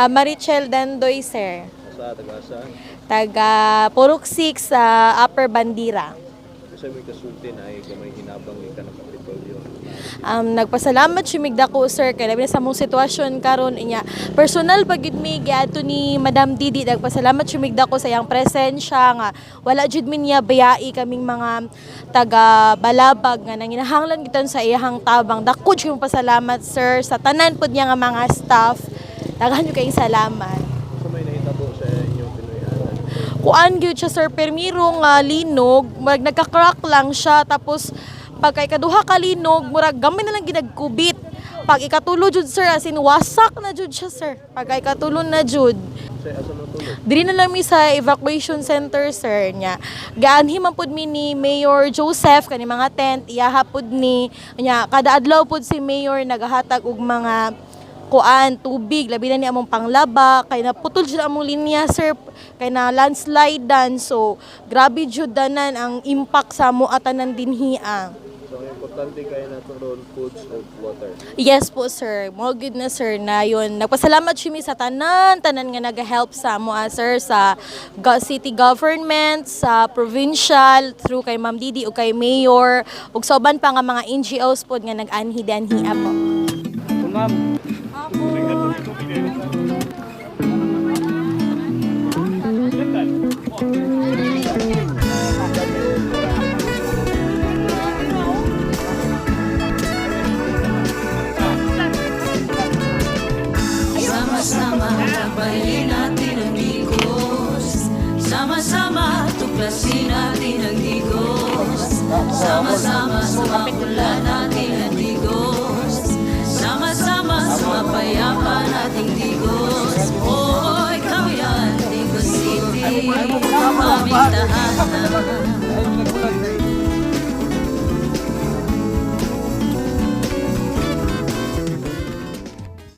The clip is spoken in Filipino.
Marichel Dandoy, sir. Sa taga-asa, Taga Purok 6 sa Upper Bandira. kasi may kasulti na ay gamay hinabang ni ka ng Kapitolyo. Nagpasalamat sumigda ko, sir, kaya labi na sa mong sitwasyon karon inya. Personal pagid mi giadto ni Madam Didi, nagpasalamat sumigda ko sa iyang presensya nga wala jud mi niya bayai kaming mga taga Balabag nga nanginahanglan giton sa iyang tabang. Dako jud yung pasalamat, sir, sa tanan pud niya nga mga staff. Daghan jud kayong salamat. So may nahitabo sa inyong Pinoyanan. Kuan gyud siya, sir, permiro nga linog, murag nagka-crack lang siya, tapos pagka ikaduha ka linog, murag gamay na lang ginagkubit. Pag ikatulo jud, sir, as in wasak na jud siya, sir. Pagka ikatulo na jud, Sa asa man tulog. diri na lang mi sa evacuation center, sir, nya. Gaanhi man pud mi ni Mayor Joseph kani mga tent, iyaha pud ni nya kada adlaw pud si Mayor nagahatag og mga kuan tubig, labi na ni among panglaba, kay naputol jud among linya, sir, kay na landslide dan, so grabe jud danan ang impact sa amo atanan dinhiya. So ang importante kayo na ron foods o water. Yes po, sir, mo good na, sir, na yun. Nagpasalamat simi sa tanan nga nag-help sa amo, sir, sa city government, sa provincial, through kay Ma'am Didi o kay Mayor, ug sa uban pa nga mga NGOs pod nga nag-anhi-danhi po. Ma'am, Sama-sama tabayin natin ang Digos. Sama-sama tuklasin natin ang Digos. Sama-sama sumakulan natin ang Digos. Sama-sama sumapayapa nating Digos. Oh, ikaw yan, Digos City, aming tahanan.